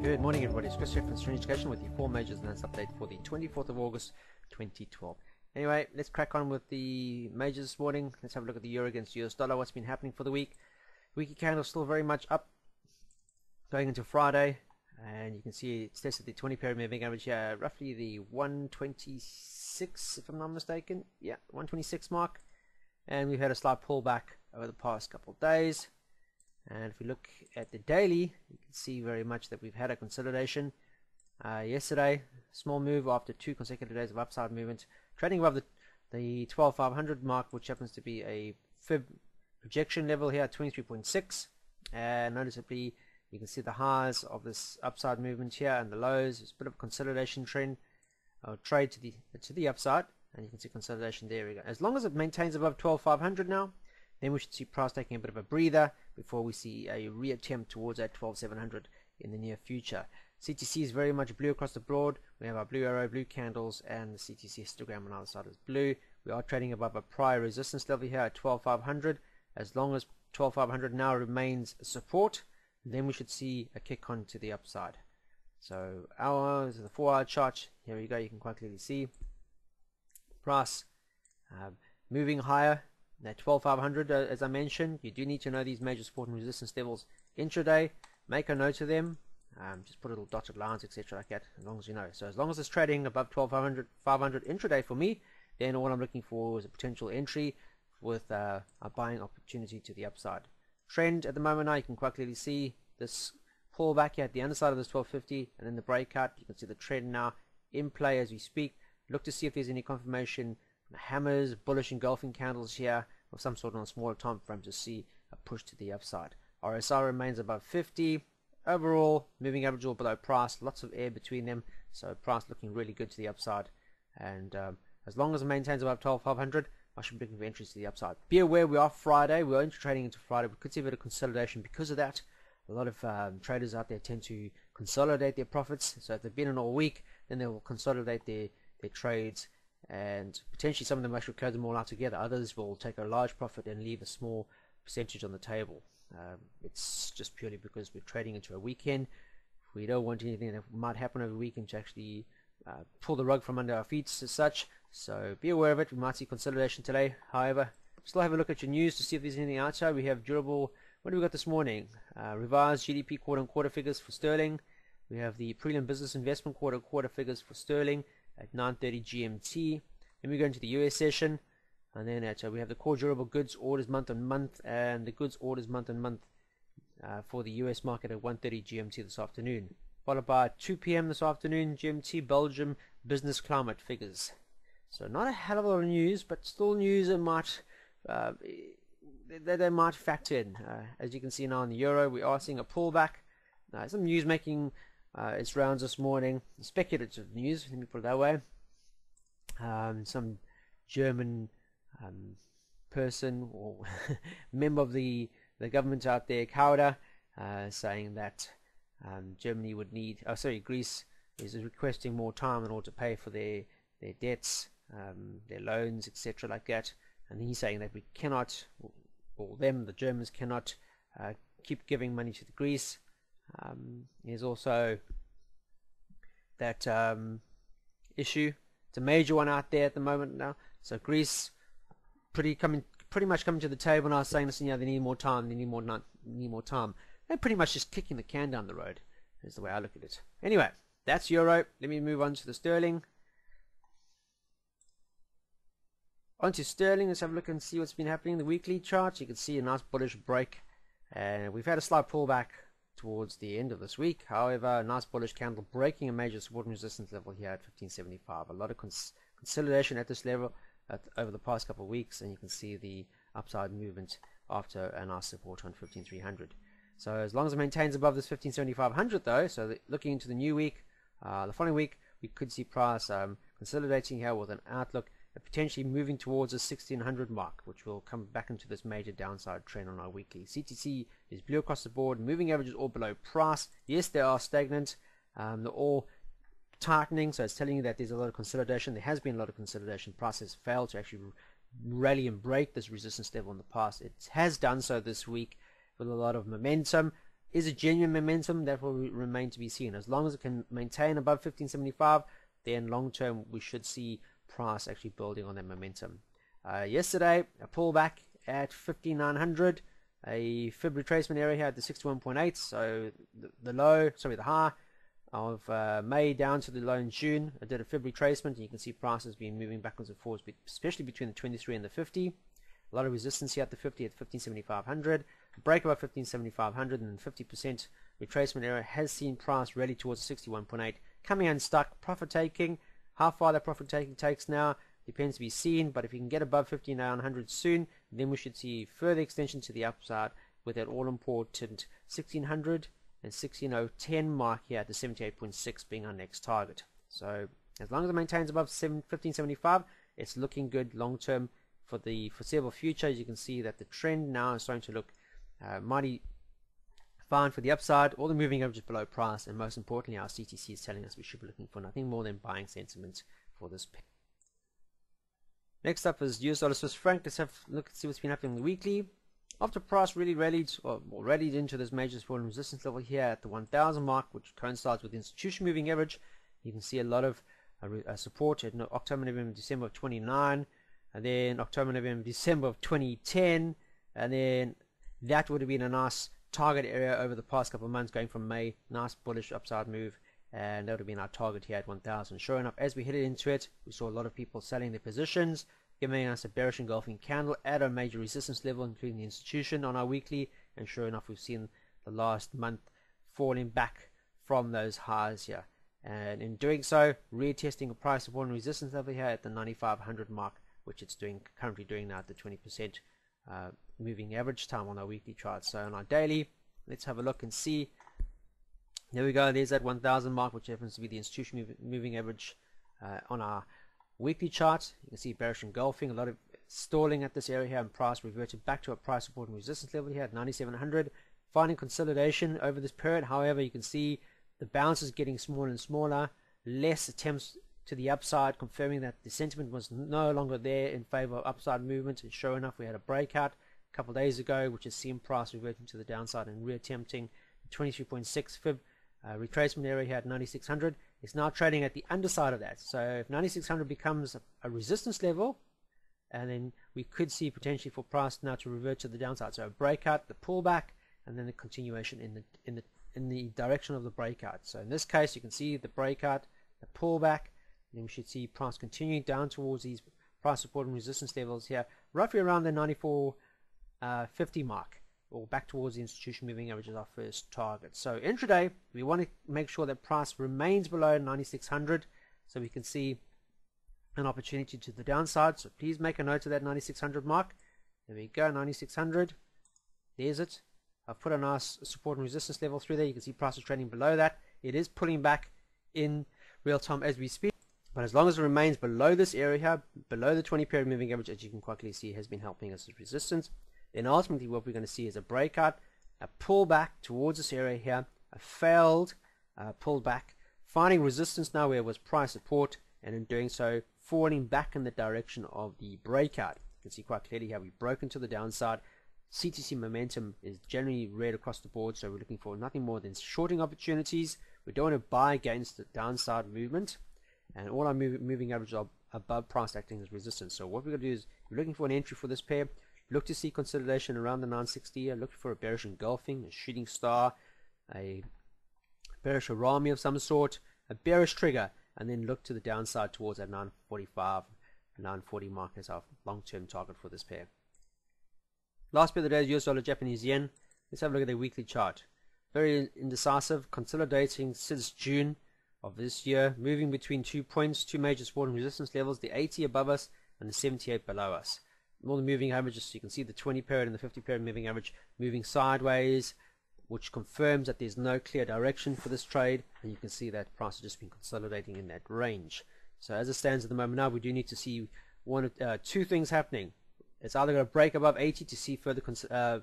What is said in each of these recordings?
Good morning, everybody. It's Chris here from Serene Education with your 4 majors and update for the 24th of August 2012. Anyway, let's crack on with the majors this morning. Let's have a look at the euro against US dollar, what's been happening for the week. Weekly candle still very much up going into Friday, and you can see it's tested the 20-period moving average here, roughly the 126, if I'm not mistaken. Yeah, 126 mark, and we've had a slight pullback over the past couple of days. And if we look at the daily, you can see very much that we've had a consolidation. Yesterday, small move after 2 consecutive days of upside movement, trading above the 12,500 mark, which happens to be a fib projection level here at 23.6. And noticeably, you can see the highs of this upside movement here and the lows. It's a bit of a consolidation trend, trade to the upside, and you can see consolidation there. We go. As long as it maintains above 12,500 now, then we should see price taking a bit of a breather before we see a reattempt towards that 12,700 in the near future. CTC is very much blue across the board. We have our blue arrow, blue candles, and the CTC histogram on the other side is blue. We are trading above a prior resistance level here at 12,500. As long as 12,500 now remains support, then we should see a kick on to the upside. So this is the 4-hour chart. Here we go. You can quite clearly see price moving higher. At 12,500, as I mentioned, you do need to know these major support and resistance levels intraday. Make a note of them. Just put little dotted lines, etc. like that, as long as you know. So as long as it's trading above 12,500 intraday for me, then all I'm looking for is a potential entry with a buying opportunity to the upside. Trend at the moment now, you can quite clearly see this pullback here at the underside of this 1250, and then the breakout. You can see the trend now in play as we speak. Look to see if there's any confirmation hammers, bullish engulfing candles here, or some sort on a smaller time frame to see a push to the upside. RSI remains above 50. Overall, moving average all below price, lots of air between them, so price looking really good to the upside. And as long as it maintains above 12,500, I should be looking for entries to the upside. Be aware, we are Friday, we are trading into Friday. We could see a bit of consolidation because of that. A lot of traders out there tend to consolidate their profits, so if they've been in all week, then they will consolidate their trades, and potentially some of them actually close them all out together. Others will take a large profit and leave a small percentage on the table. It's just purely because we're trading into a weekend. We don't want anything that might happen over the weekend to actually pull the rug from under our feet as such. So be aware of it. We might see consolidation today. However, still have a look at your news to see if there's anything outside. We have durable. What do we got this morning? Revised GDP quarter-on-quarter figures for sterling. We have the prelim business investment quarter-on-quarter figures for sterling at 9:30 GMT. Then we go into the US session, and then we have the core durable goods orders month on month, and the goods orders month on month for the US market at 1:30 GMT this afternoon, followed by 2 p.m. this afternoon GMT Belgium business climate figures. So not a hell of a lot of news, but still news that might they might factor in. As you can see now in the euro, we are seeing a pullback. Some news making its rounds this morning, speculative news, let me put it that way. Some German person or member of the government out there, Kauder, saying that Germany would need, Greece is requesting more time in order to pay for their debts, their loans, etc. like that. And he's saying that we cannot, or them, the Germans, cannot keep giving money to the Greece. There's also that issue. It's a major one out there at the moment now. So Greece pretty much coming to the table now, saying, listen, yeah, they need more time. They need more time. They're pretty much just kicking the can down the road. Is the way I look at it. Anyway, that's euro. Let me move on to the sterling. Onto sterling. Let's have a look and see what's been happening in the weekly chart. You can see a nice bullish break, and we've had a slight pullback towards the end of this week. However, a nice bullish candle breaking a major support and resistance level here at 1575. A lot of consolidation at this level over the past couple of weeks, and you can see the upside movement after a nice support on 15300. So as long as it maintains above this 157,500 though, so looking into the new week, the following week, we could see price consolidating here with an outlook potentially moving towards the 1600 mark, which will come back into this major downside trend on our weekly. CTC is blue across the board. Moving averages all below price. Yes, they are stagnant. They're all tightening, so it's telling you that there's a lot of consolidation. There has been a lot of consolidation. Price has failed to actually rally and break this resistance level in the past. It has done so this week with a lot of momentum. is a genuine momentum, that will remain to be seen. As long as it can maintain above 1575, then long term we should see price actually building on that momentum. Yesterday, a pullback at 5900, a fib retracement area here at the 61.8, so the high of May down to the low in June. I did a fib retracement, and you can see prices being moving backwards and forwards, especially between the 23 and the 50. A lot of resistance here at the 50 at 157500. Break above 157500 and 50% retracement area has seen price rally towards 61.8, coming unstuck, profit taking. How far that profit taking takes now depends to be seen, but if you can get above 15900 soon, then we should see further extension to the upside with that all important 1600 and 16010 mark here at the 78.6 being our next target. So as long as it maintains above 1575, it's looking good long term for the foreseeable future. As you can see that the trend now is starting to look mighty fine for the upside. All the moving averages below price, and most importantly our CTC is telling us we should be looking for nothing more than buying sentiment for this pair. Next up is US dollar Swiss franc. Let's have a look and see what's been happening in the weekly. After price really rallied into this major support and resistance level here at the 1000 mark, which coincides with the institution moving average, you can see a lot of support at October, November, December of 29, and then October, November, December of 2010, and then that would have been a nice target area over the past couple of months, going from May. Nice bullish upside move, and that would have been our target here at 1000. Sure enough, as we headed into it, we saw a lot of people selling their positions, giving us a bearish engulfing candle at a major resistance level, including the institution on our weekly. And sure enough, we've seen the last month falling back from those highs here, and in doing so, retesting a price support and resistance level here at the 9500 mark, which it's currently doing now at the 20% moving average time on our weekly chart. So on our daily, let's have a look and see. There we go. There's that 1000 mark, which happens to be the institution moving average on our weekly chart. You can see bearish engulfing, a lot of stalling at this area here, and price reverted back to a price support and resistance level here at 9700, finding consolidation over this period. However, you can see the bounce is getting smaller and smaller, less attempts to the upside, confirming that the sentiment was no longer there in favor of upside movement. And sure enough, we had a breakout a couple of days ago, which has seen price reverting to the downside and reattempting 23.6 fib retracement area here at 9600. It's now trading at the underside of that. So if 9600 becomes a resistance level, and then we could see potentially for price now to revert to the downside. So a breakout, the pullback, and then the continuation in the direction of the breakout. So in this case, you can see the breakout, the pullback, and then we should see price continuing down towards these price support and resistance levels here, roughly around the 94.50 mark, or back towards the institution moving average as our first target. So intraday, we want to make sure that price remains below 9600, so we can see an opportunity to the downside. So please make a note of that 9600 mark. There we go, 9600. There's it. I've put a nice support and resistance level through there. You can see price is trading below that. It is pulling back in real time as we speak, but as long as it remains below this area here, below the 20 period moving average, as you can quickly see, has been helping us as resistance, then ultimately what we're going to see is a breakout, a pullback towards this area here, a failed pullback, finding resistance now where it was price support, and in doing so falling back in the direction of the breakout. You can see quite clearly how we've broken to the downside. CTC momentum is generally red across the board, so we're looking for nothing more than shorting opportunities. We don't want to buy against the downside movement, and all our moving averages are above price acting as resistance. So what we're going to do is, we're looking for an entry for this pair, look to see consolidation around the 960, look for a bearish engulfing, a shooting star, a bearish arami of some sort, a bearish trigger, and then look to the downside towards that 945, 940 mark as our long-term target for this pair. Last pair of the day is US dollar Japanese yen. Let's have a look at their weekly chart. Very indecisive, consolidating since June of this year, moving between 2 points, two major support and resistance levels, the 80 above us and the 78 below us. All the moving averages, so you can see the 20 period and the 50 period moving average moving sideways, which confirms that there's no clear direction for this trade, and you can see that price has just been consolidating in that range. So as it stands at the moment now, we do need to see two things happening. It's either going to break above 80 to see further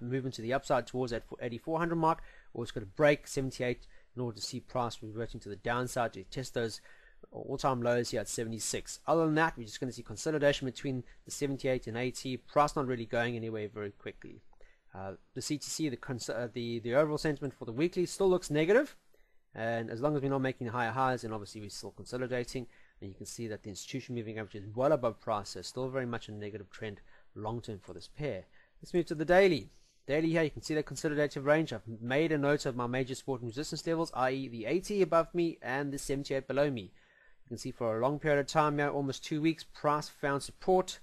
movement to the upside towards that 8400 mark, or it's going to break 78 in order to see price reverting to the downside to test those all-time lows here at 76. Other than that, we're just going to see consolidation between the 78 and 80. Price not really going anywhere very quickly. The CTC, the overall sentiment for the weekly still looks negative, and as long as we're not making higher highs, then obviously we're still consolidating. And you can see that the institution moving average is well above price, so still very much a negative trend long term for this pair. Let's move to the daily. Daily here, you can see the consolidative range. I've made a note of my major support and resistance levels, i.e. the 80 above me and the 78 below me. You can see for a long period of time here, almost 2 weeks, price found support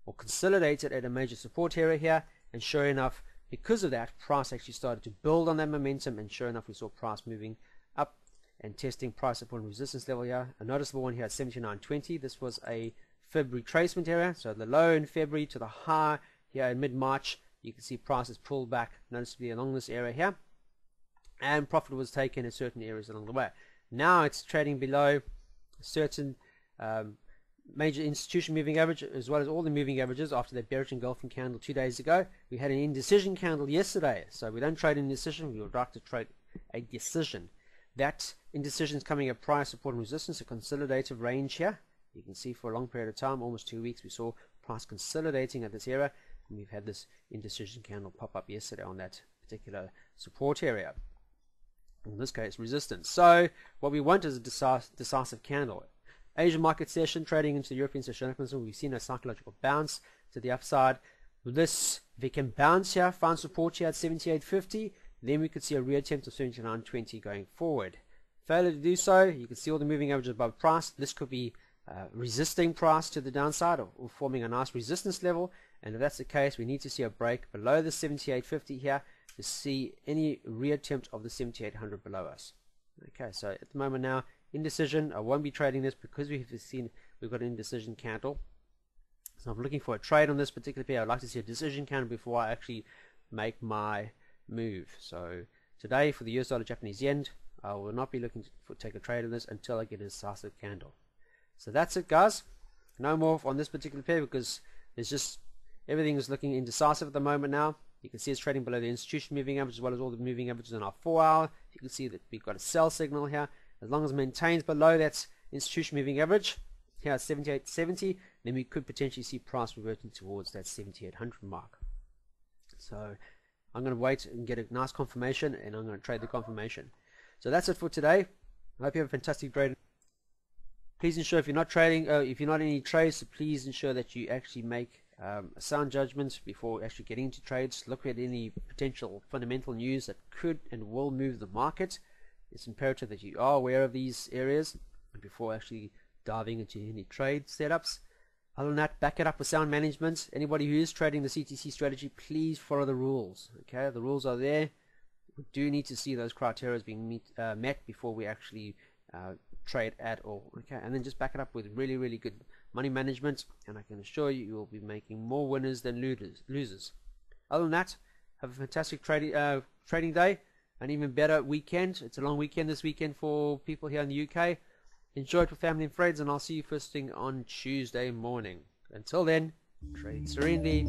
or consolidated at a major support area here, and sure enough, because of that, price actually started to build on that momentum, and sure enough, we saw price moving up and testing price support and resistance level here. A noticeable one here at 79.20. This was a Feb retracement area, so the low in February to the high here in mid-March. You can see prices pulled back noticeably along this area here, and profit was taken in certain areas along the way. Now it's trading below certain major institution moving average, as well as all the moving averages after that bearish engulfing candle 2 days ago. We had an indecision candle yesterday, so we don't trade indecision, we would like to trade a decision. That indecision is coming at price support and resistance, a consolidative range here. You can see for a long period of time, almost 2 weeks, we saw price consolidating at this area, and we've had this indecision candle pop up yesterday on that particular support area, in this case resistance. So what we want is a decisive candle. Asian market session trading into the European session, we've seen a psychological bounce to the upside. With this, if it can bounce here, find support here at 78.50, then we could see a reattempt of 79.20 going forward. Failure to do so, you can see all the moving averages above price. This could be resisting price to the downside, or forming a nice resistance level, and if that's the case, we need to see a break below the 78.50 here to see any reattempt of the 7800 below us. Okay, so at the moment now, indecision. I won't be trading this because we've got an indecision candle. So I'm looking for a trade on this particular pair. I'd like to see a decision candle before I actually make my move. So today for the US dollar Japanese yen, I will not be looking to take a trade on this until I get a decisive candle. So that's it, guys. No more on this particular pair because there's just everything is looking indecisive at the moment now. You can see it's trading below the institution moving average as well as all the moving averages in our 4 hour. You can see that we've got a sell signal here. As long as it maintains below that institution moving average here at 78.70, then we could potentially see price reverting towards that 7800 mark. So I'm going to wait and get a nice confirmation, and I'm going to trade the confirmation. So that's it for today. I hope you have a fantastic trade. Please ensure if you're not trading, if you're not in any trades, please ensure that you actually make a sound judgment before actually getting into trades. Look at any potential fundamental news that could and will move the market. It's imperative that you are aware of these areas before actually diving into any trade setups. Other than that, back it up with sound management. Anybody who is trading the CTC strategy, please follow the rules. Okay, the rules are there. We do need to see those criteria being met before we actually trade at all. Okay, and then just back it up with really, really good money management, and I can assure you, you will be making more winners than losers. Other than that, have a fantastic trading day. An even better weekend. It's a long weekend this weekend for people here in the UK. Enjoy it with family and friends, and I'll see you first thing on Tuesday morning. Until then, trade serenely.